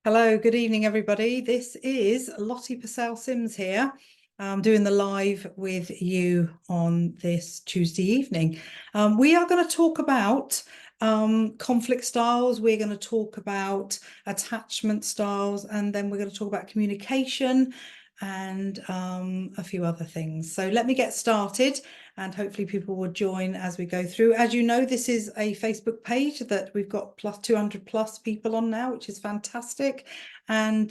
Hello, good evening, everybody. This is Lottie Passell-Syms here, doing the live with you on this Tuesday evening. We are going to talk about conflict styles. We're going to talk about attachment styles, and then we're going to talk about communication and a few other things. So let me get started, and hopefully people will join as we go through. As you know, this is a Facebook page that we've got plus 200 plus people on now, which is fantastic. And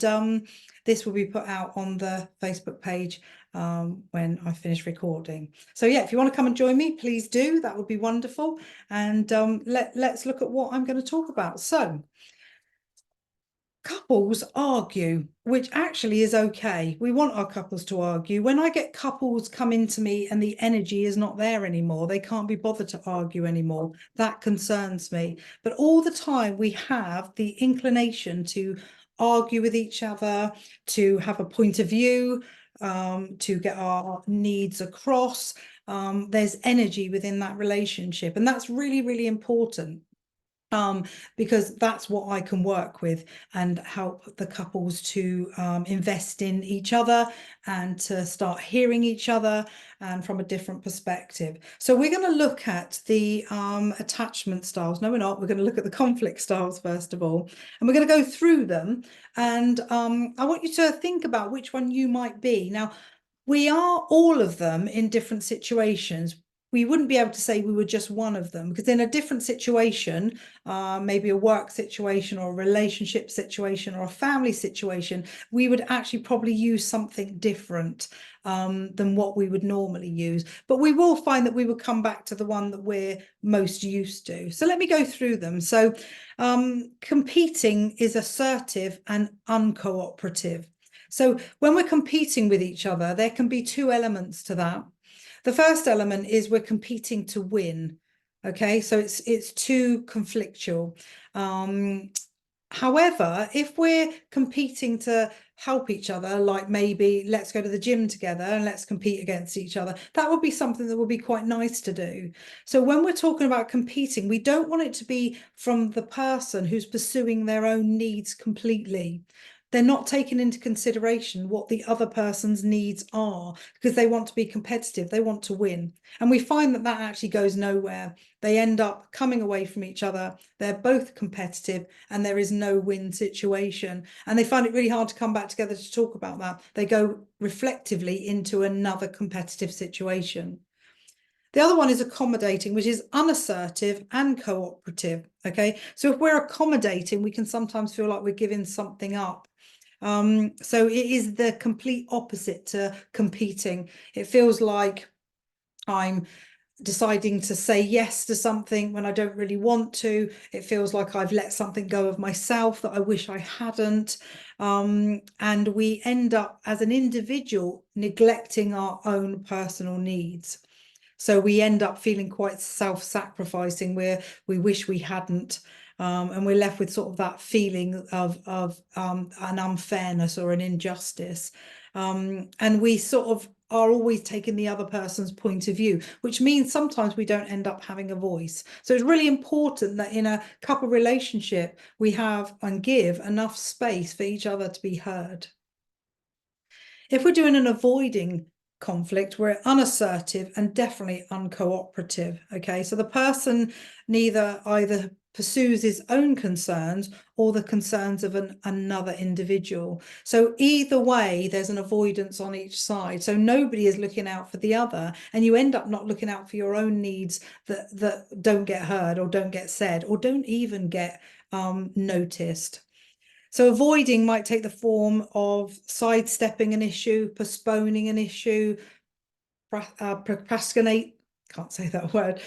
this will be put out on the Facebook page when I finish recording. So yeah, if you want to come and join me, please do. That would be wonderful. And let's look at what I'm going to talk about. So couples argue, which actually is okay. We want our couples to argue. When I get couples come into me and the energy is not there anymore, they can't be bothered to argue anymore, that concerns me. But all the time we have the inclination to argue with each other, to have a point of view, to get our needs across. There's energy within that relationship, and that's really, really important. Because that's what I can work with and help the couples to invest in each other and to start hearing each other and from a different perspective. So we're going to look at the attachment styles. No, we're not. We're going to look at the conflict styles first of all, and we're going to go through them. And I want you to think about which one you might be. Now, we are all of them in different situations. We wouldn't be able to say we were just one of them, because in a different situation, maybe a work situation or a relationship situation or a family situation, we would actually probably use something different than what we would normally use. But we will find that we will come back to the one that we're most used to. So let me go through them. So competing is assertive and uncooperative. So when we're competing with each other, there can be two elements to that. The first element is we're competing to win. Okay, so it's too conflictual. However, if we're competing to help each other, like maybe let's go to the gym together and let's compete against each other, that would be something that would be quite nice to do. So when we're talking about competing, we don't want it to be from the person who's pursuing their own needs completely. They're not taking into consideration what the other person's needs are, because they want to be competitive, they want to win. And we find that that actually goes nowhere. They end up coming away from each other. They're both competitive and there is no win situation. And they find it really hard to come back together to talk about that. They go reflectively into another competitive situation. The other one is accommodating, which is unassertive and cooperative. Okay, so if we're accommodating, we can sometimes feel like we're giving something up. So it is the complete opposite to competing. It feels like I'm deciding to say yes to something when I don't really want to. It feels like I've let something go of myself that I wish I hadn't. And we end up as an individual neglecting our own personal needs. So we end up feeling quite self-sacrificing, where we wish we hadn't. And we're left with sort of that feeling of an unfairness or an injustice. And we sort of are always taking the other person's point of view, which means sometimes we don't end up having a voice. So it's really important that in a couple relationship, we have and give enough space for each other to be heard. If we're doing an avoiding conflict, we're unassertive and definitely uncooperative. Okay, so the person either pursues his own concerns or the concerns of another individual. So either way, there's an avoidance on each side. So nobody is looking out for the other, and you end up not looking out for your own needs that don't get heard or don't get said or don't even get noticed. So avoiding might take the form of sidestepping an issue, postponing an issue, procrastinate, can't say that word,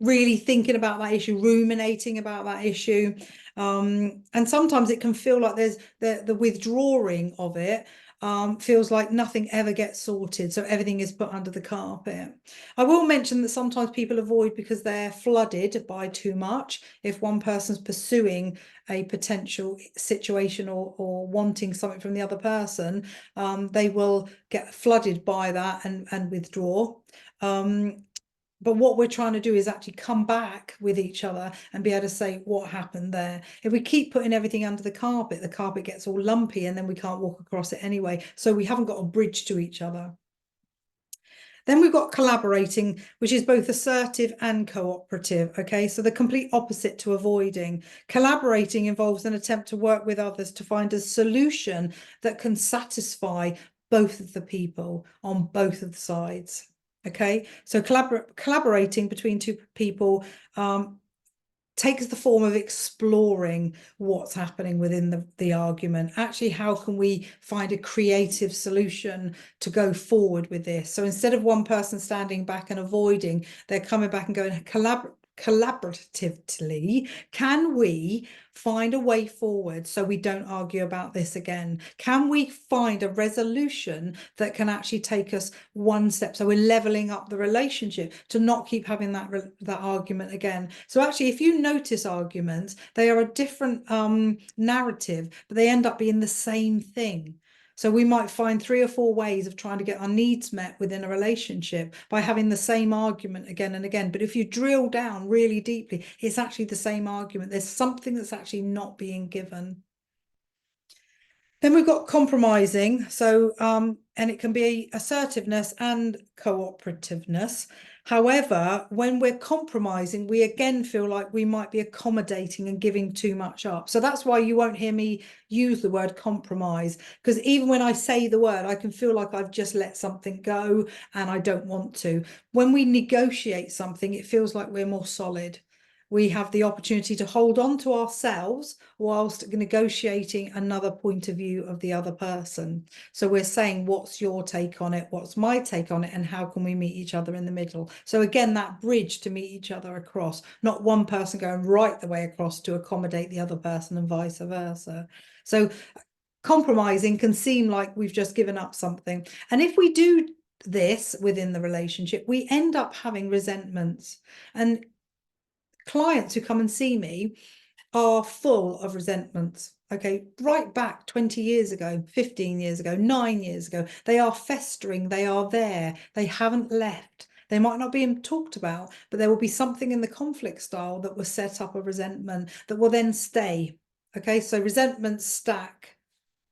really thinking about that issue, ruminating about that issue. And sometimes it can feel like there's the withdrawing of it feels like nothing ever gets sorted, so everything is put under the carpet. I will mention that sometimes people avoid because they're flooded by too much. If one person's pursuing a potential situation or wanting something from the other person, they will get flooded by that and withdraw. But what we're trying to do is actually come back with each other and be able to say what happened there. If we keep putting everything under the carpet gets all lumpy and then we can't walk across it anyway. So we haven't got a bridge to each other. Then we've got collaborating, which is both assertive and cooperative. Okay, so the complete opposite to avoiding. Collaborating involves an attempt to work with others to find a solution that can satisfy both of the people on both of the sides. Okay, so collaborating between two people takes the form of exploring what's happening within the argument. Actually, how can we find a creative solution to go forward with this? So instead of one person standing back and avoiding, they're coming back and going, collaboratively, can we find a way forward so we don't argue about this again? Can we find a resolution that can actually take us one step? So we're leveling up the relationship to not keep having that argument again. So actually, if you notice arguments, they are a different narrative, but they end up being the same thing. So we might find 3 or 4 ways of trying to get our needs met within a relationship by having the same argument again and again. But if you drill down really deeply, it's actually the same argument. There's something that's actually not being given. Then we've got compromising. So, and it can be assertiveness and cooperativeness. However, when we're compromising, we again feel like we might be accommodating and giving too much up. So that's why you won't hear me use the word compromise, because even when I say the word, I can feel like I've just let something go and I don't want to. When we negotiate something, it feels like we're more solid. We have the opportunity to hold on to ourselves whilst negotiating another point of view of the other person. So we're saying, what's your take on it? What's my take on it? And how can we meet each other in the middle? So again, that bridge to meet each other across, not one person going right the way across to accommodate the other person and vice versa. So compromising can seem like we've just given up something. And if we do this within the relationship, we end up having resentments. And clients who come and see me are full of resentments. Okay, right back 20 years ago, 15 years ago, 9 years ago, they are festering, they are there, they haven't left. They might not be talked about, but there will be something in the conflict style that will set up a resentment that will then stay. Okay, so resentments stack.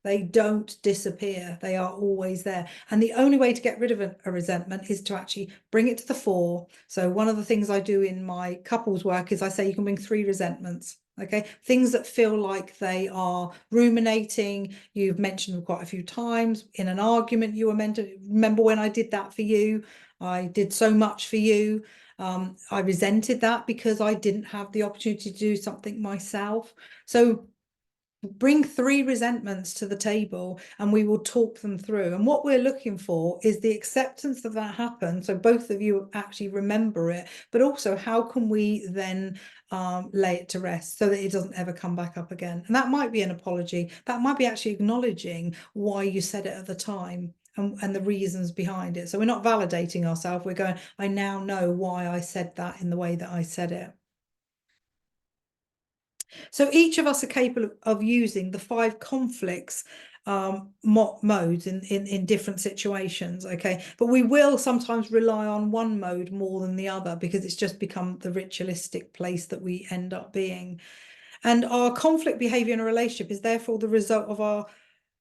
They don't disappear. They are always there. And the only way to get rid of a resentment is to actually bring it to the fore. So one of the things I do in my couples work is I say you can bring 3 resentments. Okay, things that feel like they are ruminating. You've mentioned them quite a few times in an argument. You were meant to remember when I did that for you. I did so much for you. I resented that because I didn't have the opportunity to do something myself. So bring 3 resentments to the table and we will talk them through. And what we're looking for is the acceptance that that happened. So both of you actually remember it, but also how can we then lay it to rest so that it doesn't ever come back up again. And that might be an apology. That might be actually acknowledging why you said it at the time. And the reasons behind it. So we're not validating ourselves. We're going, I now know why I said that in the way that I said it. So each of us are capable of using the 5 conflicts modes in different situations, okay? But we will sometimes rely on one mode more than the other because it's just become the ritualistic place that we end up being. And our conflict behavior in a relationship is therefore the result of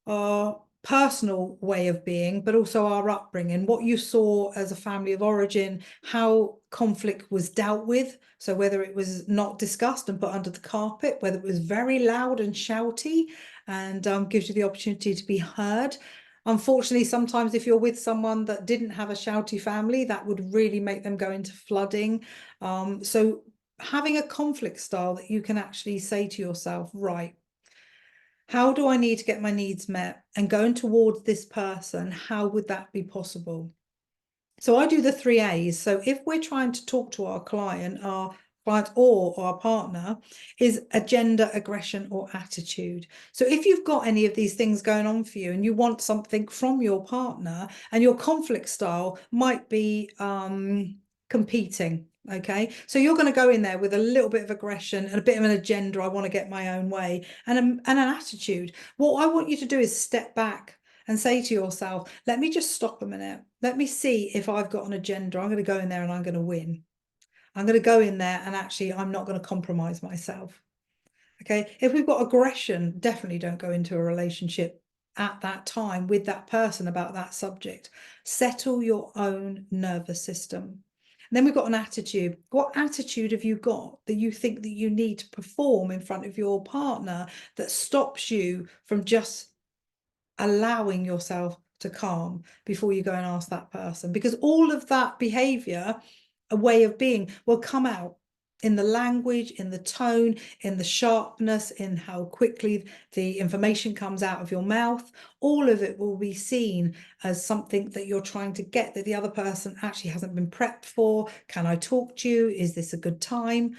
our personal way of being, but also our upbringing, what you saw as a family of origin, how conflict was dealt with. So whether it was not discussed and put under the carpet, whether it was very loud and shouty and gives you the opportunity to be heard. Unfortunately, sometimes if you're with someone that didn't have a shouty family, that would really make them go into flooding. So having a conflict style that you can actually say to yourself, right, how do I need to get my needs met? And going towards this person, how would that be possible? So I do the 3 A's. So if we're trying to talk to our client or our partner, is agenda, aggression, or attitude. So if you've got any of these things going on for you and you want something from your partner, and your conflict style might be competing. Okay, so you're going to go in there with a little bit of aggression and a bit of an agenda. I want to get my own way, and an attitude. What I want you to do is step back and say to yourself, let me just stop a minute. Let me see if I've got an agenda. I'm going to go in there and I'm going to win. I'm going to go in there and actually I'm not going to compromise myself. Okay. If we've got aggression, definitely don't go into a relationship at that time with that person about that subject. Settle your own nervous system. And then we've got an attitude. What attitude have you got that you think that you need to perform in front of your partner that stops you from just allowing yourself to calm before you go and ask that person? Because all of that behavior, a way of being, will come out in the language, in the tone, in the sharpness, in how quickly the information comes out of your mouth. All of it will be seen as something that you're trying to get that the other person actually hasn't been prepped for. Can I talk to you? Is this a good time?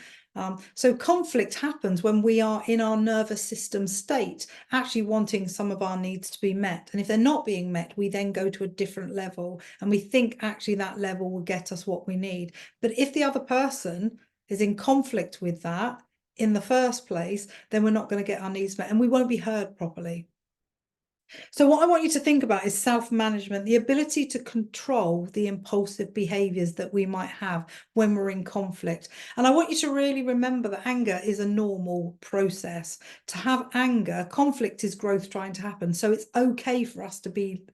So conflict happens when we are in our nervous system state, actually wanting some of our needs to be met. And if they're not being met, we then go to a different level and we think actually that level will get us what we need. But if the other person is in conflict with that in the first place, then we're not going to get our needs met and we won't be heard properly. So what I want you to think about is self-management, the ability to control the impulsive behaviors that we might have when we're in conflict. And I want you to really remember that anger is a normal process. To have anger, conflict is growth trying to happen. So it's okay for us to be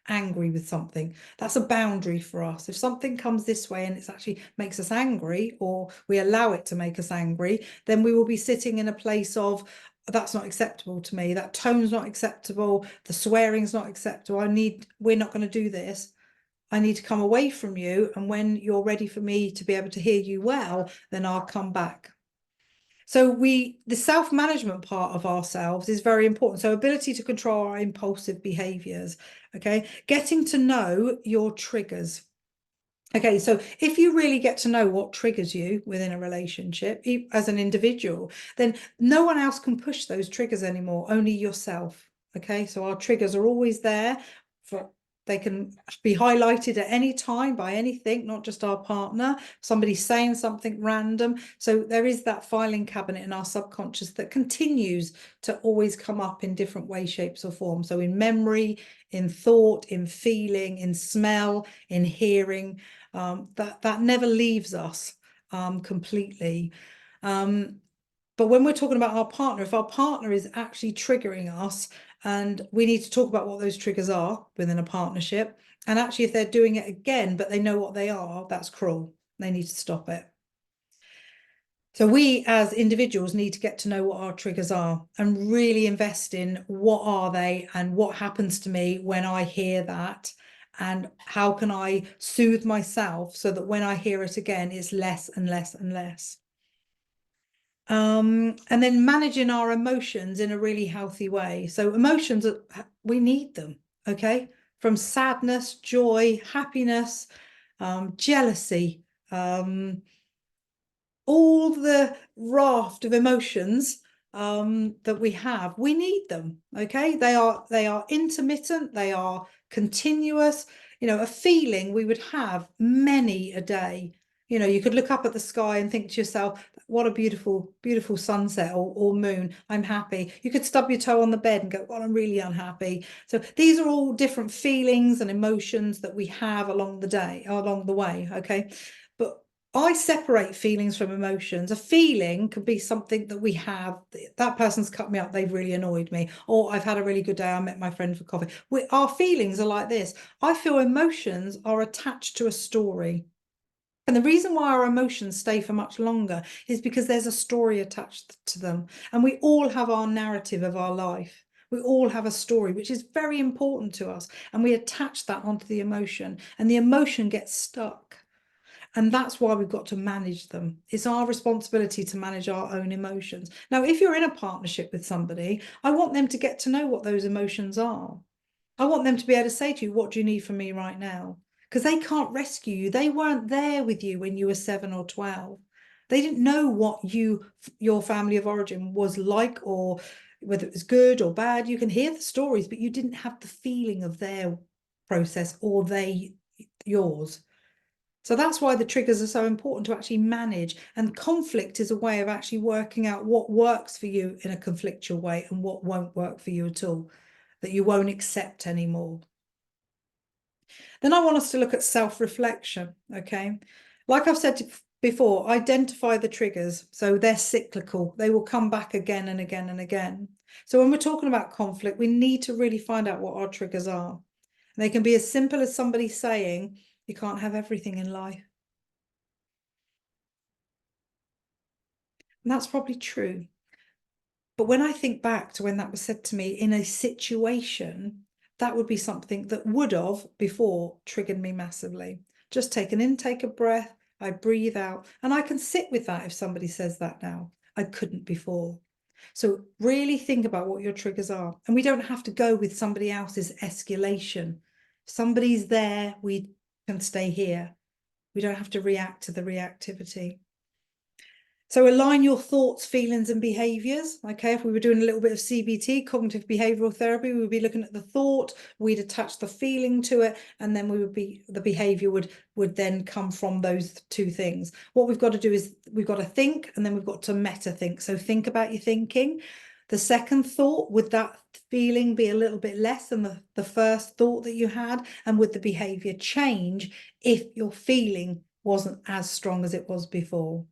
angry with something. That's a boundary for us. If something comes this way and it actually makes us angry, or we allow it to make us angry, then we will be sitting in a place of, that's not acceptable to me. That tone's not acceptable. The swearing's not acceptable. We're not going to do this. I need to come away from you. And when you're ready for me to be able to hear you well, then I'll come back. So the self-management part of ourselves is very important. So ability to control our impulsive behaviors, okay? Getting to know your triggers. Okay, so if you really get to know what triggers you within a relationship as an individual, then no one else can push those triggers anymore, only yourself. Okay, so our triggers are always there they can be highlighted at any time by anything, not just our partner, somebody saying something random. So there is that filing cabinet in our subconscious that continues to always come up in different ways, shapes or forms. So in memory, in thought, in feeling, in smell, in hearing, that never leaves us completely. But when we're talking about our partner, if our partner is actually triggering us, and we need to talk about what those triggers are within a partnership, and actually if they're doing it again, but they know what they are, that's cruel. They need to stop it. So we as individuals need to get to know what our triggers are and really invest in what are they and what happens to me when I hear that, and how can I soothe myself so that when I hear it again, it's less and less and less. And then managing our emotions in a really healthy way. So emotions, we need them, okay? From sadness, joy, happiness, jealousy, all the raft of emotions that we have, we need them, okay? They are intermittent, they are continuous. You know, a feeling we would have many a day. You know, you could look up at the sky and think to yourself, what a beautiful, beautiful sunset or moon. I'm happy. You could stub your toe on the bed and go, well, I'm really unhappy. So these are all different feelings and emotions that we have along the way, okay? But I separate feelings from emotions. A feeling could be something that we have. That person's cut me up. They've really annoyed me. Or I've had a really good day. I met my friend for coffee. Our feelings are like this. I feel emotions are attached to a story. And the reason why our emotions stay for much longer is because there's a story attached to them. And we all have our narrative of our life. We all have a story, which is very important to us. And we attach that onto the emotion. And the emotion gets stuck. And that's why we've got to manage them. It's our responsibility to manage our own emotions. Now, if you're in a partnership with somebody, I want them to get to know what those emotions are. I want them to be able to say to you, what do you need from me right now? Because they can't rescue you. They weren't there with you when you were 7 or 12. They didn't know what your family of origin was like, or whether it was good or bad. You can hear the stories, but you didn't have the feeling of their process or yours. So that's why the triggers are so important to actually manage. And conflict is a way of actually working out what works for you in a conflictual way and what won't work for you at all. that you won't accept anymore. Then I want us to look at self-reflection, okay? Like I've said before, identify the triggers. So they're cyclical. They will come back again and again and again. So when we're talking about conflict, we need to really find out what our triggers are. And they can be as simple as somebody saying, you can't have everything in life. And that's probably true. But when I think back to when that was said to me in a situation, that would be something that would have before triggered me massively. Just take an intake of breath, I breathe out, and I can sit with that if somebody says that now. I couldn't before. So really think about what your triggers are. And we don't have to go with somebody else's escalation. If somebody's there, we can stay here. We don't have to react to the reactivity. So align your thoughts, feelings, and behaviors. Okay, if we were doing a little bit of CBT, cognitive behavioral therapy, we would be looking at the thought, we'd attach the feeling to it, and then we would be the behavior would then come from those two things. What we've got to do is we've got to think, and then we've got to meta think. So think about your thinking. The second thought, would that feeling be a little bit less than the first thought that you had? And would the behavior change if your feeling wasn't as strong as it was before?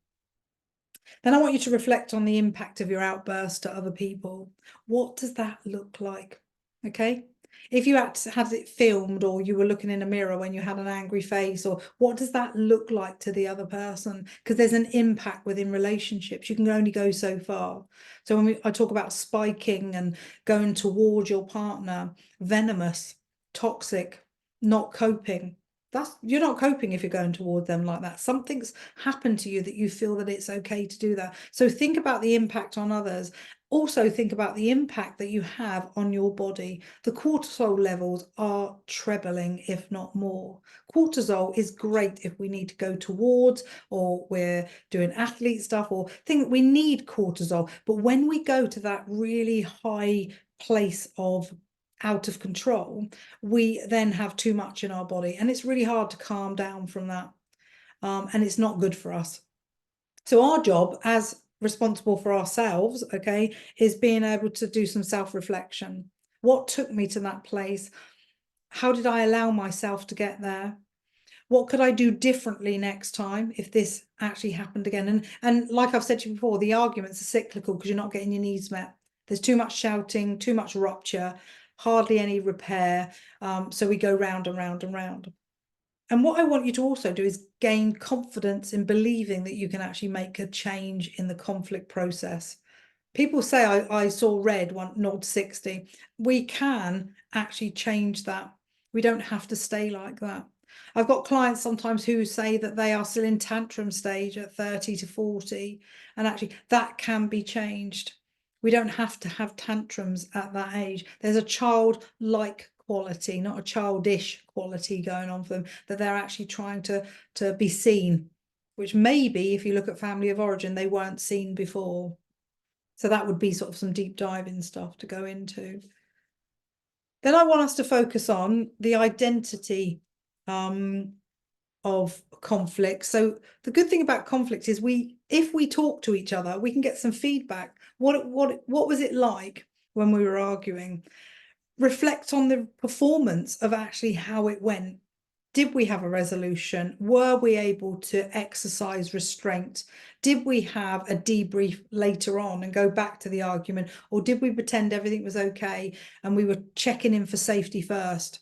Then I want you to reflect on the impact of your outburst to other people. What does that look like? Okay. If you had it filmed, or you were looking in a mirror when you had an angry face, or what does that look like to the other person? Because there's an impact within relationships. You can only go so far. So when I talk about spiking and going towards your partner, venomous, toxic, not coping, you're not coping if you're going toward them like that. Something's happened to you that you feel that it's okay to do that. So think about the impact on others. Also think about the impact that you have on your body. The cortisol levels are trebling, if not more. Cortisol is great if we need to go towards, or we're doing athlete stuff, or think we need cortisol. But when we go to that really high place of out of control, we then have too much in our body, and it's really hard to calm down from that, and it's not good for us. So our job as responsible for ourselves, okay, is being able to do some self-reflection. What took me to that place? How did I allow myself to get there? What could I do differently next time if this actually happened again? And like I've said to you before, the arguments are cyclical because you're not getting your needs met. There's too much shouting, too much rupture, hardly any repair. So we go round and round and round. And what I want you to also do is gain confidence in believing that you can actually make a change in the conflict process. People say, I saw red, 0 to 60. We can actually change that. We don't have to stay like that. I've got clients sometimes who say that they are still in tantrum stage at 30 to 40. And actually that can be changed. We don't have to have tantrums at that age. There's a childlike quality, not a childish quality going on for them, that they're actually trying to be seen, which maybe if you look at family of origin, they weren't seen before. So that would be sort of some deep diving stuff to go into. Then I want us to focus on the identity of conflict. So the good thing about conflict is if we talk to each other, we can get some feedback. What was it like when we were arguing? Reflect on the performance of actually how it went. Did we have a resolution? Were we able to exercise restraint? Did we have a debrief later on and go back to the argument? Or did we pretend everything was okay and we were checking in for safety first?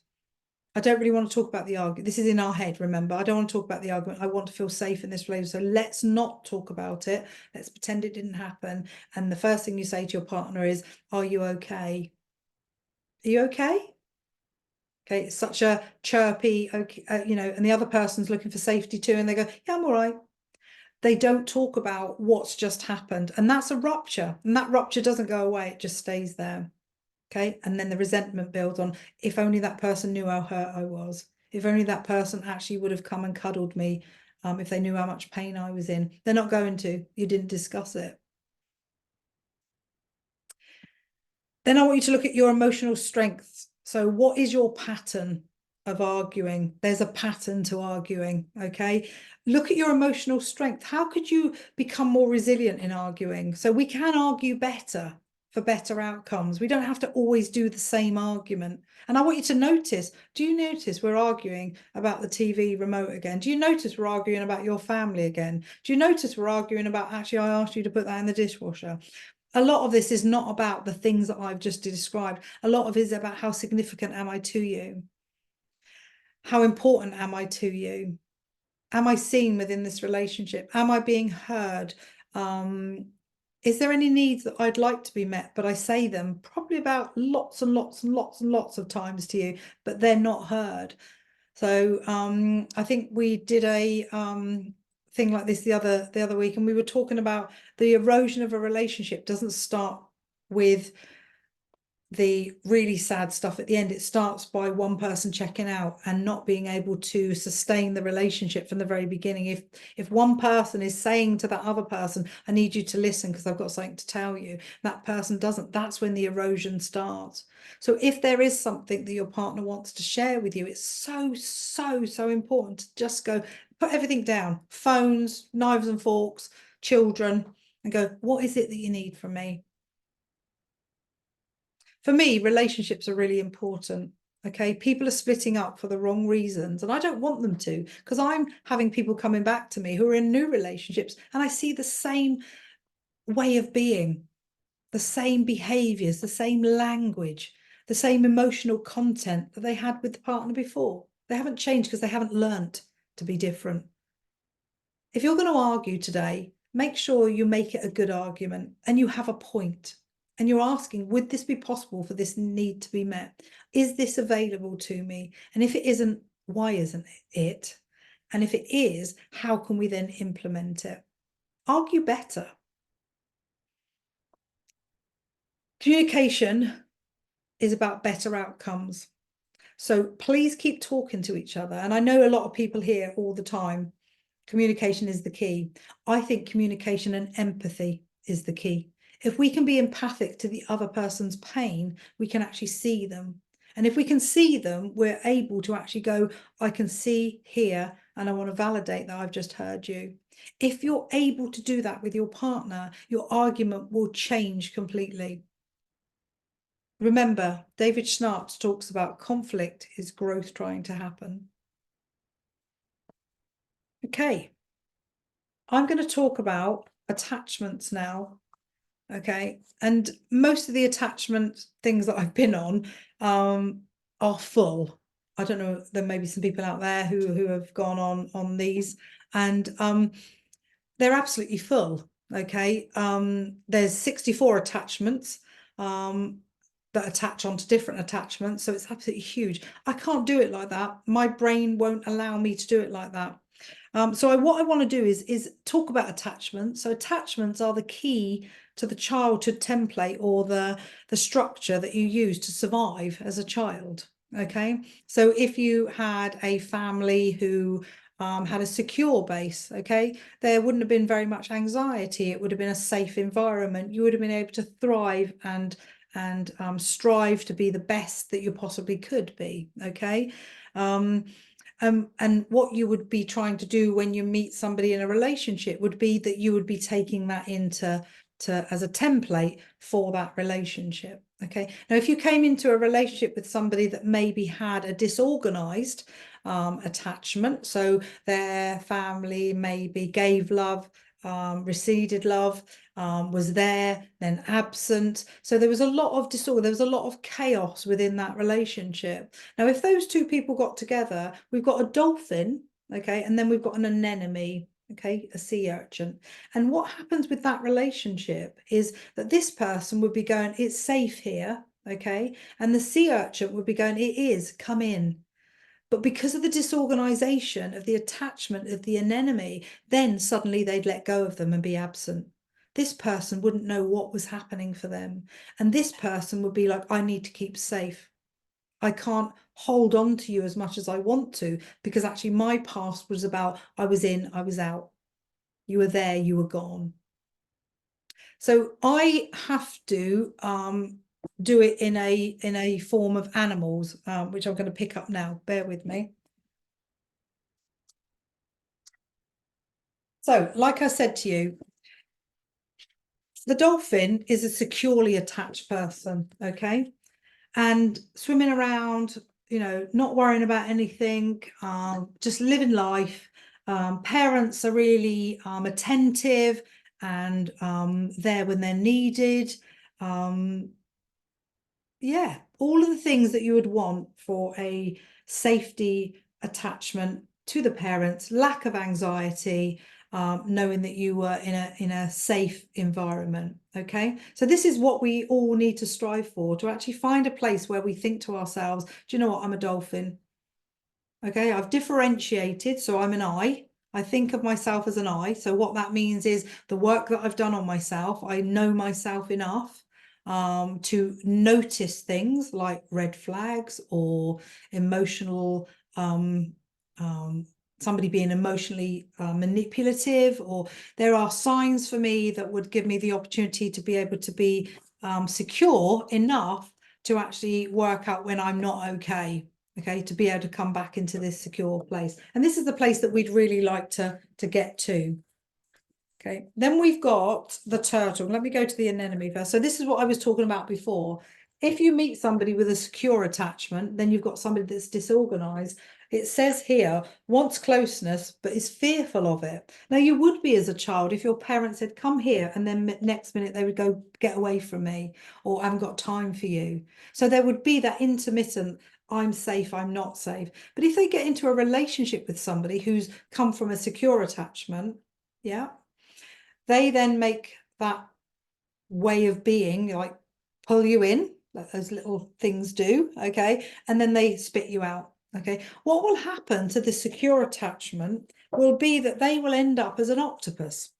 I don't really want to talk about the argument. This is in our head, remember. I don't want to talk about the argument. I want to feel safe in this relationship. So let's not talk about it. Let's pretend it didn't happen. And the first thing you say to your partner is, are you okay? Are you okay? Okay, it's such a chirpy, okay, and the other person's looking for safety too, and they go, yeah, I'm all right. They don't talk about what's just happened, and that's a rupture, and that rupture doesn't go away, it just stays there. Okay, and then the resentment builds on, if only that person knew how hurt I was, if only that person actually would have come and cuddled me, if they knew how much pain I was in. They're not going to, you didn't discuss it. Then I want you to look at your emotional strengths. So what is your pattern of arguing? There's a pattern to arguing, okay? Look at your emotional strength. How could you become more resilient in arguing? So we can argue better. for better outcomes. We don't have to always do the same argument. And I want you to notice, do you notice we're arguing about the TV remote again? Do you notice we're arguing about your family again? Do you notice we're arguing about, actually, I asked you to put that in the dishwasher? A lot of this is not about the things that I've just described. A lot of it is about how significant am I to you? How important am I to you? Am I seen within this relationship? Am I being heard? Is there any needs that I'd like to be met, but I say them probably about lots and lots and lots and lots of times to you, but they're not heard. So I think we did a thing like this the other week, and we were talking about the erosion of a relationship doesn't start with the really sad stuff at the end. It starts by one person checking out and not being able to sustain the relationship from the very beginning. If one person is saying to that other person, I need you to listen because I've got something to tell you, that person doesn't, that's when the erosion starts. So if there is something that your partner wants to share with you, it's so important to just go, put everything down, phones, knives and forks, children, and go, what is it that you need from me? For me, relationships are really important. Okay, people are splitting up for the wrong reasons, and I don't want them to, because I'm having people coming back to me who are in new relationships, and I see the same way of being, the same behaviors, the same language, the same emotional content that they had with the partner before. They haven't changed because they haven't learnt to be different. If you're going to argue today, make sure you make it a good argument and you have a point. And you're asking, would this be possible for this need to be met? Is this available to me? And if it isn't, why isn't it? And if it is, how can we then implement it? Argue better. Communication is about better outcomes. So please keep talking to each other. And I know a lot of people hear all the time, communication is the key. I think communication and empathy is the key. If we can be empathic to the other person's pain, we can actually see them. And if we can see them, we're able to actually go, I can see, hear, and I want to validate that I've just heard you. If you're able to do that with your partner, your argument will change completely. Remember, David Schnartz talks about conflict is growth trying to happen. Okay, I'm going to talk about attachments now. Okay, and most of the attachment things that I've been on are full. I don't know, there may be some people out there who have gone on these, and they're absolutely full. Okay, there's 64 attachments that attach onto different attachments, so it's absolutely huge. I can't do it like that. My brain won't allow me to do it like that. So what I want to do is talk about attachments. So attachments are the key to the childhood template, or the structure that you use to survive as a child. Okay, so if you had a family who had a secure base, okay, there wouldn't have been very much anxiety. It would have been a safe environment. You would have been able to thrive and strive to be the best that you possibly could be. Okay. And what you would be trying to do when you meet somebody in a relationship would be that you would be taking that into as a template for that relationship. Okay. Now, if you came into a relationship with somebody that maybe had a disorganized attachment, so their family maybe gave love, receded love, was there, then absent. So there was a lot of disorder, there was a lot of chaos within that relationship. Now, if those two people got together, we've got a dolphin, okay, and then we've got an anemone, okay, a sea urchin. And what happens with that relationship is that this person would be going, it's safe here, okay, and the sea urchin would be going, it is, come in. But because of the disorganization of the attachment of the anemone, then suddenly they'd let go of them and be absent. This person wouldn't know what was happening for them. And this person would be like, I need to keep safe. I can't hold on to you as much as I want to, because actually my past was about, I was in, I was out. You were there, you were gone. So I have to do it in a form of animals, which I'm going to pick up now. Bear with me. So, like I said to you, the dolphin is a securely attached person, okay? And swimming around, you know, not worrying about anything, just living life. Parents are really attentive and there when they're needed. Yeah, all of the things that you would want for a safety attachment to the parents, lack of anxiety, knowing that you were in a safe environment. Okay, so this is what we all need to strive for, to actually find a place where we think to ourselves, do you know what, I'm a dolphin. Okay, I've differentiated, so I'm an I think of myself as an I. So what that means is the work that I've done on myself, I know myself enough to notice things like red flags or emotional, somebody being emotionally manipulative, or there are signs for me that would give me the opportunity to be able to be secure enough to actually work out when I'm not okay. Okay, to be able to come back into this secure place. And this is the place that we'd really like to get to. Okay, then we've got the turtle. Let me go to the anemone first. So this is what I was talking about before. If you meet somebody with a secure attachment, then you've got somebody that's disorganized. It says here, wants closeness, but is fearful of it. Now, you would be as a child if your parents said, come here, and then next minute they would go, get away from me, or I haven't got time for you. So there would be that intermittent, I'm safe, I'm not safe. But if they get into a relationship with somebody who's come from a secure attachment, yeah, they then make that way of being, like pull you in, like those little things do, okay, and then they spit you out. Okay, what will happen to the secure attachment will be that they will end up as an octopus.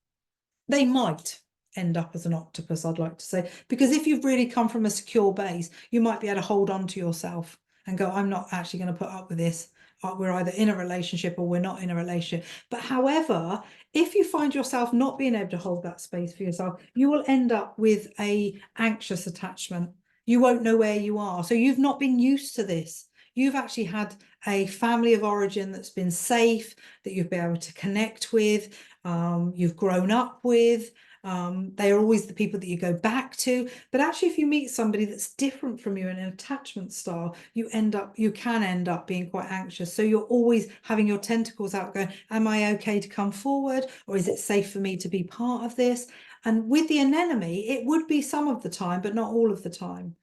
They might end up as an octopus, I'd like to say, because if you've really come from a secure base, you might be able to hold on to yourself and go, I'm not actually going to put up with this. We're either in a relationship or we're not in a relationship. But however, if you find yourself not being able to hold that space for yourself, you will end up with a anxious attachment. You won't know where you are. So you've not been used to this. You've actually had a family of origin that's been safe, that you've been able to connect with, you've grown up with. They are always the people that you go back to. But actually, if you meet somebody that's different from you in an attachment style, you can end up being quite anxious. So you're always having your tentacles out going, am I okay to come forward? Or is it safe for me to be part of this? And with the anemone, it would be some of the time, but not all of the time.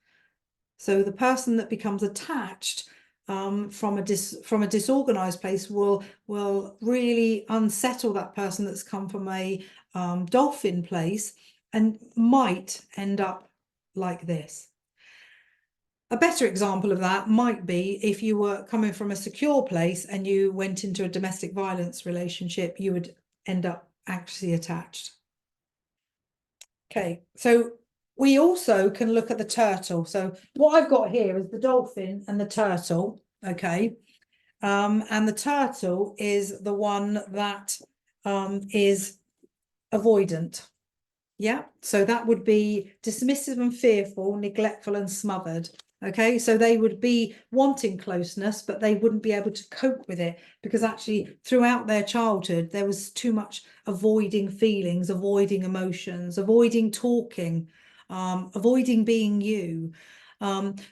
So the person that becomes attached from a disorganized place will really unsettle that person that's come from a dolphin place and might end up like this. A better example of that might be if you were coming from a secure place and you went into a domestic violence relationship, you would end up anxiously attached. Okay, so we also can look at the turtle. So what I've got here is the dolphin and the turtle, okay? And the turtle is the one that is avoidant. Yeah, so that would be dismissive and fearful, neglectful and smothered. Okay, so they would be wanting closeness, but they wouldn't be able to cope with it because actually throughout their childhood, there was too much avoiding feelings, avoiding emotions, avoiding talking, avoiding being you.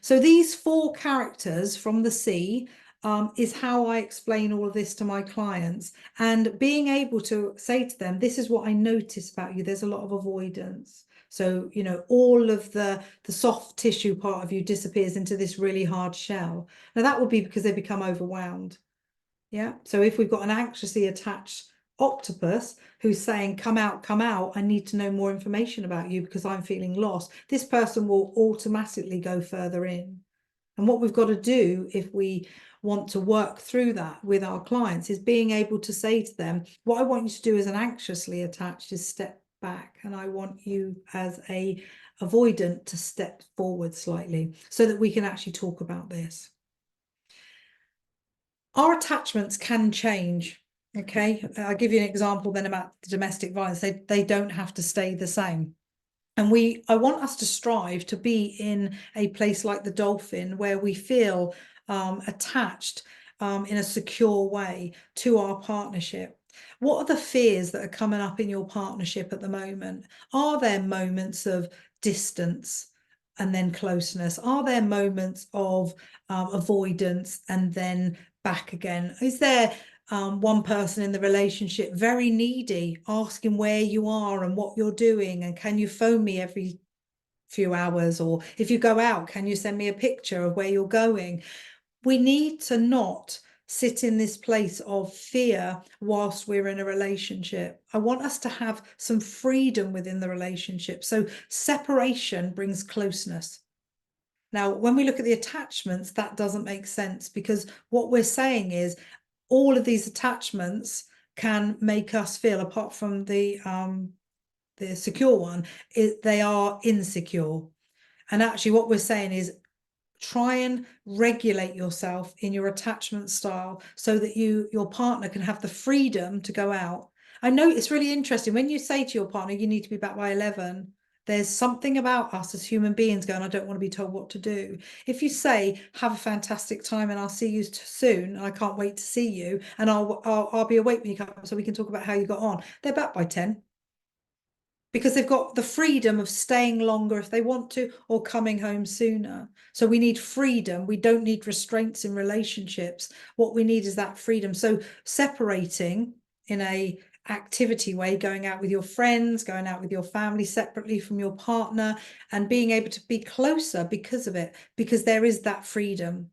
So these four characters from the sea is how I explain all of this to my clients, and being able to say to them, this is what I notice about you. There's a lot of avoidance. So, you know, all of the soft tissue part of you disappears into this really hard shell. Now that would be because they become overwhelmed. Yeah. So if we've got an anxiously attached octopus who's saying, come out, I need to know more information about you because I'm feeling lost, this person will automatically go further in. And what we've got to do if we want to work through that with our clients is being able to say to them, what I want you to do as an anxiously attached is step back, and I want you as a avoidant to step forward slightly so that we can actually talk about this. Our attachments can change. Okay, I'll give you an example then about the domestic violence. They don't have to stay the same. And I want us to strive to be in a place like the dolphin where we feel attached in a secure way to our partnership. What are the fears that are coming up in your partnership at the moment? Are there moments of distance and then closeness? Are there moments of avoidance and then back again? Is there one person in the relationship very needy, asking where you are and what you're doing, and can you phone me every few hours, or if you go out, can you send me a picture of where you're going? We need to not sit in this place of fear whilst we're in a relationship. I want us to have some freedom within the relationship. So separation brings closeness. Now, when we look at the attachments, that doesn't make sense, because what we're saying is all of these attachments can make us feel, apart from the secure one, they are insecure. And actually what we're saying is try and regulate yourself in your attachment style so that your partner can have the freedom to go out. I know it's really interesting when you say to your partner, you need to be back by 11. There's something about us as human beings going, I don't want to be told what to do. If you say, have a fantastic time and I'll see you soon, and I can't wait to see you, and I'll be awake when you come so we can talk about how you got on, they're back by 10. Because they've got the freedom of staying longer if they want to, or coming home sooner. So we need freedom. We don't need restraints in relationships. What we need is that freedom. So separating in a activity way, going out with your friends, going out with your family separately from your partner, and being able to be closer because of it, because there is that freedom.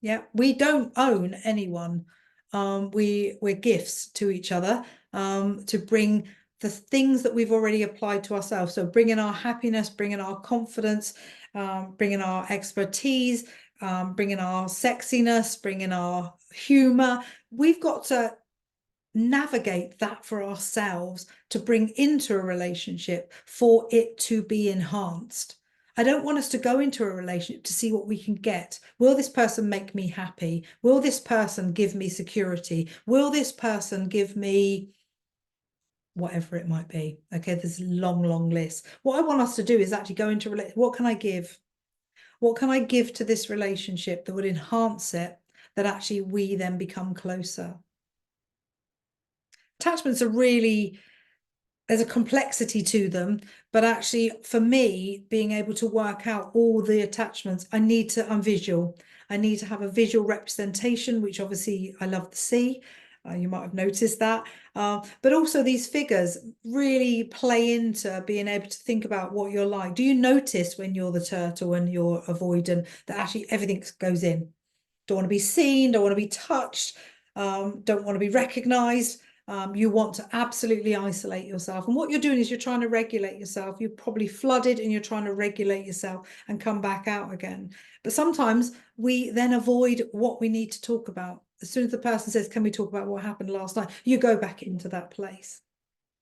Yeah, we don't own anyone. We're gifts to each other, to bring the things that we've already applied to ourselves. So bringing our happiness, bringing our confidence, bringing our expertise, bringing our sexiness, bringing our humor. We've got to navigate that for ourselves to bring into a relationship for it to be enhanced. I don't want us to go into a relationship to see what we can get. Will this person make me happy? Will this person give me security? Will this person give me whatever it might be? Okay, there's a long, long list. What I want us to do is actually go into what can I give? What can I give to this relationship that would enhance it, that actually we then become closer? Attachments are really, there's a complexity to them, but actually for me, being able to work out all the attachments, I'm visual. I need to have a visual representation, which obviously I love to see. You might have noticed that. But also these figures really play into being able to think about what you're like. Do you notice when you're the turtle and you're avoidant that actually everything goes in? Don't want to be seen, don't want to be touched, don't want to be recognized. You want to absolutely isolate yourself. And what you're doing is you're trying to regulate yourself. You're probably flooded and you're trying to regulate yourself and come back out again. But sometimes we then avoid what we need to talk about. As soon as the person says, can we talk about what happened last night? You go back into that place.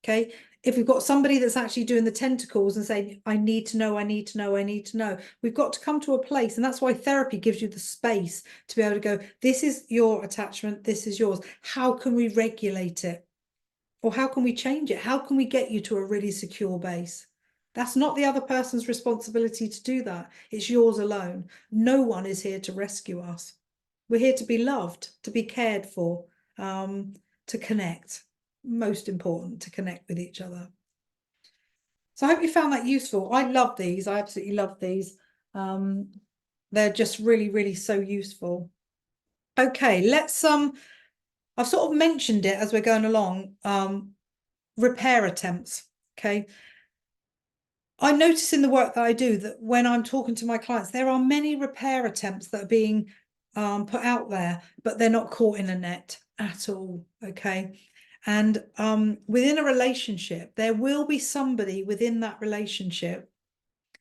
Okay. If we've got somebody that's actually doing the tentacles and saying, I need to know, I need to know, I need to know, we've got to come to a place. And that's why therapy gives you the space to be able to go, this is your attachment, this is yours. How can we regulate it? Or how can we change it? How can we get you to a really secure base? That's not the other person's responsibility to do that. It's yours alone. No one is here to rescue us. We're here to be loved, to be cared for, to connect. Most important, to connect with each other. So I hope you found that useful. I love these. I absolutely love these. They're just really, really so useful. Okay, let's I've sort of mentioned it as we're going along. Repair attempts. Okay. I notice in the work that I do that when I'm talking to my clients, there are many repair attempts that are being put out there, but they're not caught in a net at all. Okay. And within a relationship, there will be somebody within that relationship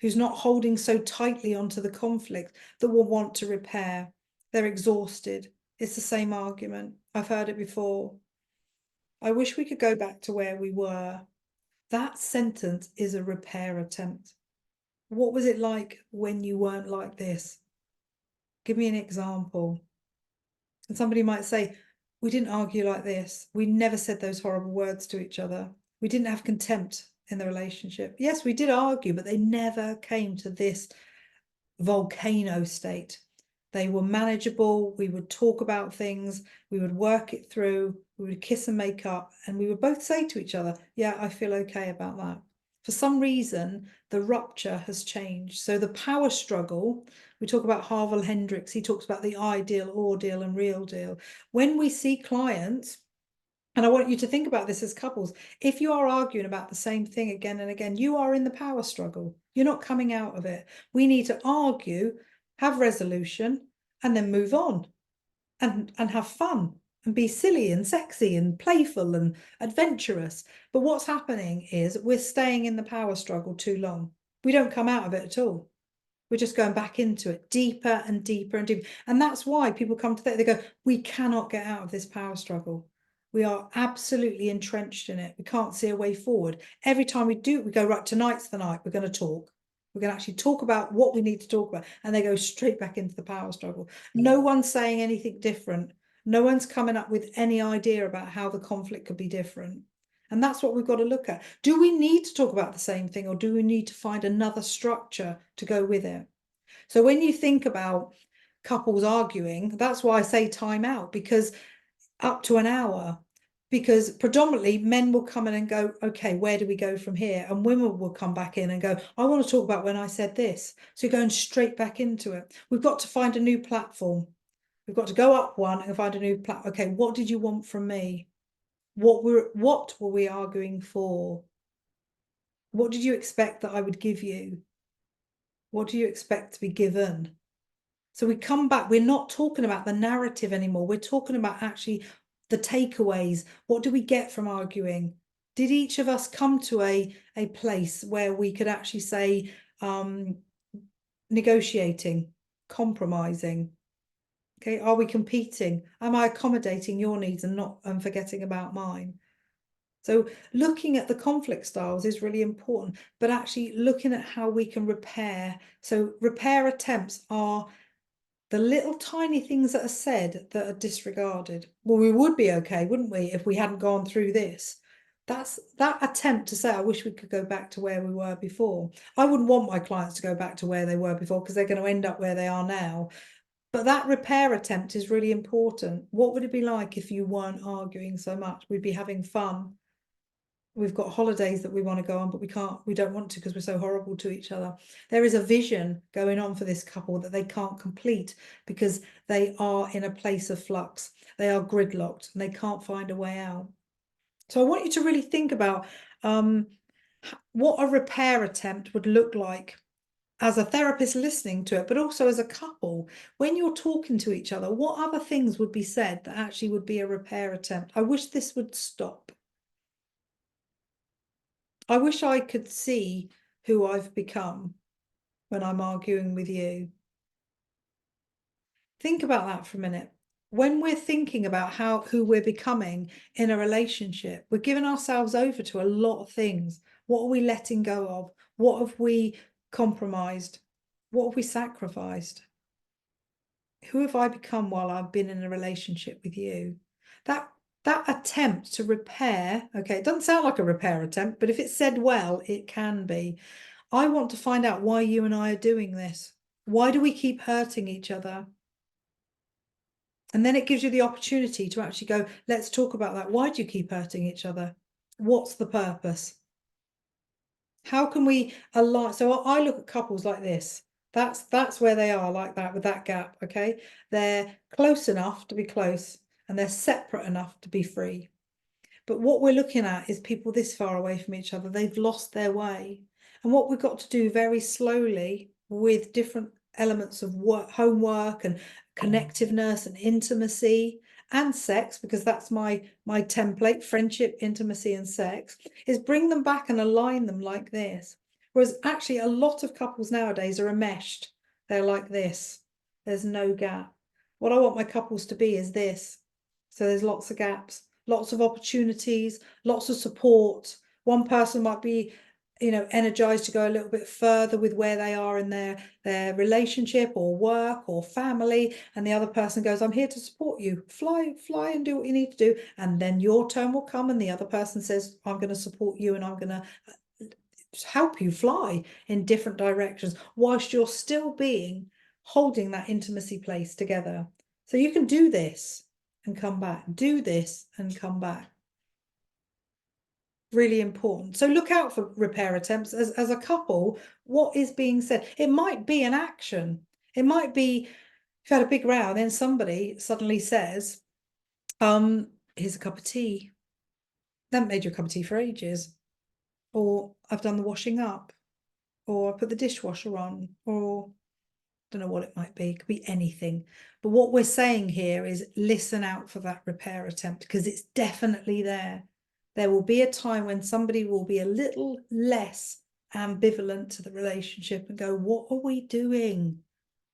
who's not holding so tightly onto the conflict that will want to repair. They're exhausted. It's the same argument. I've heard it before. I wish we could go back to where we were. That sentence is a repair attempt. What was it like when you weren't like this? Give me an example. And somebody might say, we didn't argue like this. We never said those horrible words to each other. We didn't have contempt in the relationship. Yes, we did argue, but they never came to this volcano state. They were manageable. We would talk about things. We would work it through. We would kiss and make up. And we would both say to each other, yeah, I feel okay about that. For some reason, the rupture has changed. So the power struggle, we talk about Harville Hendricks. He talks about the ideal, ordeal, and real deal. When we see clients, and I want you to think about this as couples. If you are arguing about the same thing again and again, you are in the power struggle. You're not coming out of it. We need to argue, have resolution, and then move on and have fun and be silly and sexy and playful and adventurous. But what's happening is we're staying in the power struggle too long. We don't come out of it at all. We're just going back into it deeper and deeper and deeper. And that's why people come to that. They go, we cannot get out of this power struggle. We are absolutely entrenched in it. We can't see a way forward. Every time we do, we go, right, tonight's the night. We're going to talk. We're going to actually talk about what we need to talk about. And they go straight back into the power struggle. No one's saying anything different. No one's coming up with any idea about how the conflict could be different. And that's what we've got to look at. Do we need to talk about the same thing, or do we need to find another structure to go with it? So when you think about couples arguing, that's why I say time out, because up to an hour, because predominantly men will come in and go, okay, where do we go from here? And women will come back in and go, I want to talk about when I said this. So you're going straight back into it. We've got to find a new platform. We've got to go up one and find a new platform. Okay, what did you want from me? What were we arguing for? What did you expect that I would give you? What do you expect to be given? So we come back, we're not talking about the narrative anymore. We're talking about actually the takeaways. What do we get from arguing? Did each of us come to a place where we could actually say, negotiating, compromising? Okay, are we competing? Am I accommodating your needs and not forgetting about mine? So looking at the conflict styles is really important, but actually looking at how we can repair. So repair attempts are the little tiny things that are said that are disregarded. Well, we would be okay, wouldn't we, if we hadn't gone through this? That's that attempt to say, I wish we could go back to where we were before. I wouldn't want my clients to go back to where they were before, because they're going to end up where they are now. But that repair attempt is really important. What would it be like if you weren't arguing so much? We'd be having fun. We've got holidays that we want to go on, but we don't want to because we're so horrible to each other. There is a vision going on for this couple that they can't complete because they are in a place of flux. They are gridlocked and they can't find a way out. So I want you to really think about what a repair attempt would look like as a therapist listening to it, but also as a couple. When you're talking to each other, what other things would be said that actually would be a repair attempt? I wish this would stop. I wish I could see who I've become when I'm arguing with you. Think about that for a minute. When we're thinking about who we're becoming in a relationship, we're giving ourselves over to a lot of things. What are we letting go of? What have we compromised? What have we sacrificed? Who have I become while I've been in a relationship with you? That attempt to repair, okay, it doesn't sound like a repair attempt, but if it's said well, it can be. I want to find out why you and I are doing this. Why do we keep hurting each other? And then it gives you the opportunity to actually go, let's talk about that. Why do you keep hurting each other? What's the purpose? How can we align? So I look at couples like this. That's where they are, like that, with that gap, okay? They're close enough to be close and they're separate enough to be free. But what we're looking at is people this far away from each other. They've lost their way. And what we've got to do very slowly with different elements of work, homework and connectiveness and intimacy and sex, because that's my template, friendship, intimacy and sex, is bring them back and align them like this. Whereas actually a lot of couples nowadays are enmeshed. They're like this. There's no gap. What I want my couples to be is this. So there's lots of gaps, lots of opportunities, lots of support. One person might be, energized to go a little bit further with where they are in their relationship or work or family, and the other person goes, I'm here to support you. Fly and do what you need to do. And then your turn will come and the other person says, I'm going to support you and I'm going to help you fly in different directions whilst you're still being holding that intimacy place together. So you can do this and come back, do this and come back. Really important. So look out for repair attempts as a couple. What is being said? It might be an action. It might be you've had a big row, then somebody suddenly says, here's a cup of tea. They haven't made you a cup of tea for ages. Or I've done the washing up. Or I put the dishwasher on. Or don't know what it might be. It could be anything. But what we're saying here is listen out for that repair attempt, because it's definitely there. There will be a time when somebody will be a little less ambivalent to the relationship and go, what are we doing?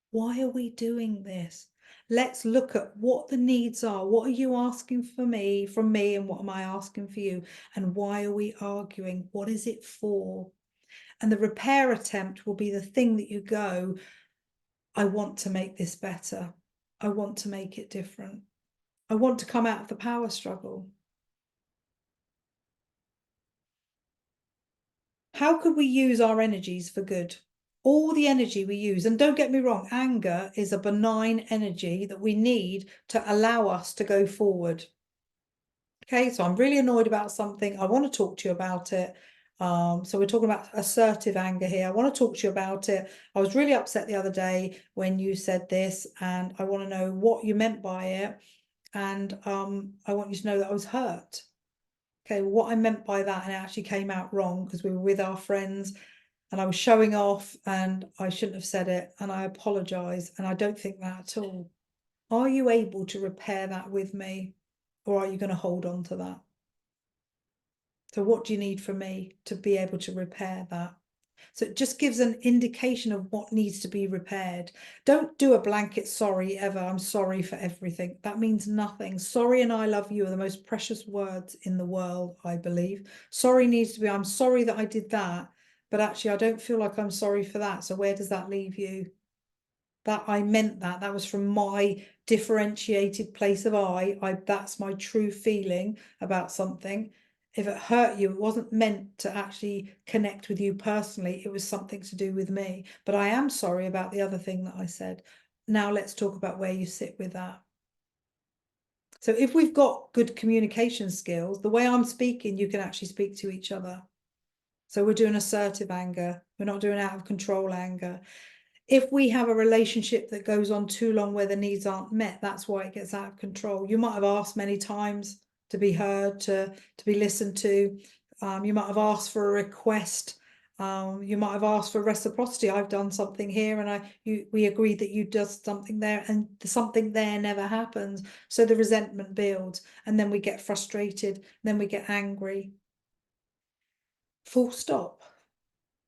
Why are we doing this? Let's look at what the needs are. What are you asking from me, and what am I asking for you? And why are we arguing? What is it for? And the repair attempt will be the thing that you go, I want to make this better. I want to make it different. I want to come out of the power struggle. How could we use our energies for good? All the energy we use, and don't get me wrong, anger is a benign energy that we need to allow us to go forward. Okay, so I'm really annoyed about something. I want to talk to you about it. So we're talking about assertive anger here. I want to talk to you about it. I was really upset the other day when you said this, and I want to know what you meant by it. And I want you to know that I was hurt. Okay, what I meant by that, and it actually came out wrong because we were with our friends and I was showing off and I shouldn't have said it, and I apologize, and I don't think that at all. Are you able to repair that with me, or are you going to hold on to that? So what do you need from me to be able to repair that? So it just gives an indication of what needs to be repaired. Don't do a blanket sorry ever. I'm sorry for everything. That means nothing. Sorry and I love you are the most precious words in the world, I believe. Sorry needs to be, I'm sorry that I did that, but actually I don't feel like I'm sorry for that. So where does that leave you? That I meant that. That was from my differentiated place of that's my true feeling about something. If it hurt you, it wasn't meant to actually connect with you personally. It was something to do with me. But I am sorry about the other thing that I said. Now let's talk about where you sit with that. So if we've got good communication skills, the way I'm speaking, you can actually speak to each other. So we're doing assertive anger. We're not doing out of control anger. If we have a relationship that goes on too long where the needs aren't met, that's why it gets out of control. You might have asked many times to be heard, to be listened to. You might have asked for a request. You might have asked for reciprocity. I've done something here, and we agreed that you do something there, and something there never happens. So the resentment builds, and then we get frustrated, then we get angry. Full stop.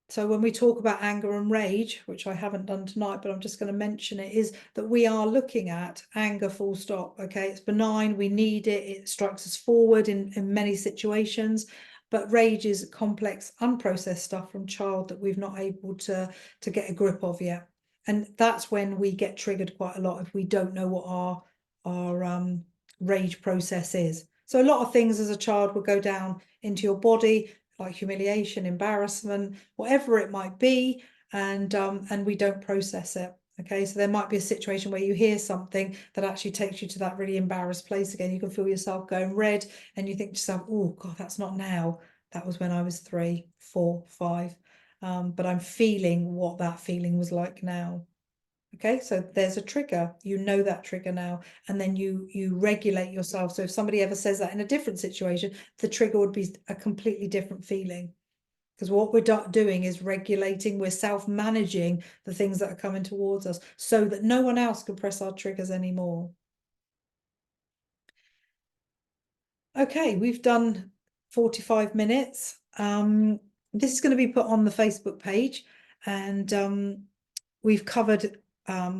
So when we talk about anger and rage, which I haven't done tonight, but I'm just going to mention it, is that we are looking at anger full stop. Okay, it's benign, we need it, it strikes us forward in many situations. But rage is complex, unprocessed stuff from child that we've not able to get a grip of yet. And that's when we get triggered quite a lot if we don't know what our rage process is. So a lot of things as a child will go down into your body, like humiliation, embarrassment, whatever it might be, and we don't process it. Okay, so there might be a situation where you hear something that actually takes you to that really embarrassed place again. You can feel yourself going red, and you think to yourself, oh God, that's not now. That was when I was 3, 4, 5. But I'm feeling what that feeling was like now. Okay, so there's a trigger. You know that trigger now, and then you regulate yourself. So if somebody ever says that in a different situation, the trigger would be a completely different feeling. Because what we're doing is regulating, we're self-managing the things that are coming towards us so that no one else can press our triggers anymore. Okay, we've done 45 minutes. This is going to be put on the Facebook page, and we've covered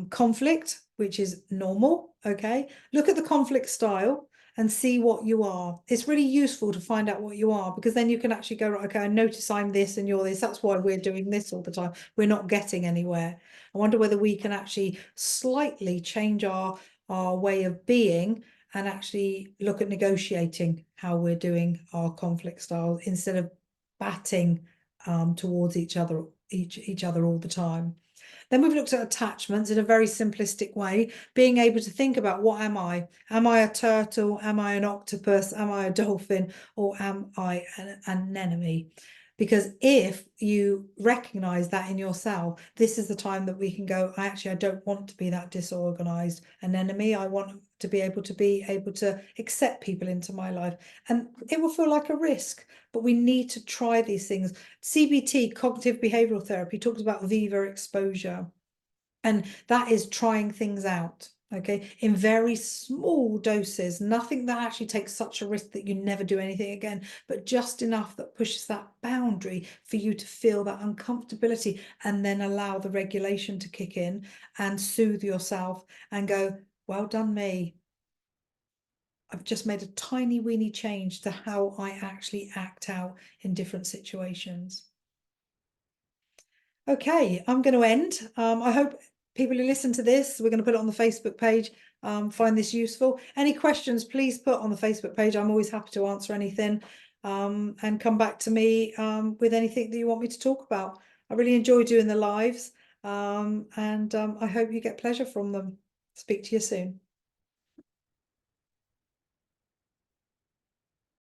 conflict, which is normal. Okay, look at the conflict style and see what you are. It's really useful to find out what you are, because then you can actually go, right, okay, I notice I'm this and you're this. That's why we're doing this all the time. We're not getting anywhere. I wonder whether we can actually slightly change our way of being and actually look at negotiating how we're doing our conflict styles instead of batting towards each other all the time. Then we've looked at attachments in a very simplistic way, being able to think about, what am I? Am I a turtle? Am I an octopus? Am I a dolphin? Or am I an anemone? Because if you recognize that in yourself, this is the time that we can go, I don't want to be that disorganized anemone. I want to be able to accept people into my life. And it will feel like a risk, but we need to try these things. CBT, cognitive behavioral therapy, talks about viva exposure. And that is trying things out, okay, in very small doses, nothing that actually takes such a risk that you never do anything again, but just enough that pushes that boundary for you to feel that uncomfortability, and then allow the regulation to kick in and soothe yourself and go, well done me. I've just made a tiny weeny change to how I actually act out in different situations. Okay, I'm going to end. I hope people who listen to this, we're going to put it on the Facebook page, find this useful. Any questions, please put on the Facebook page. I'm always happy to answer anything, and come back to me with anything that you want me to talk about. I really enjoy doing the lives, and I hope you get pleasure from them. Speak to you soon.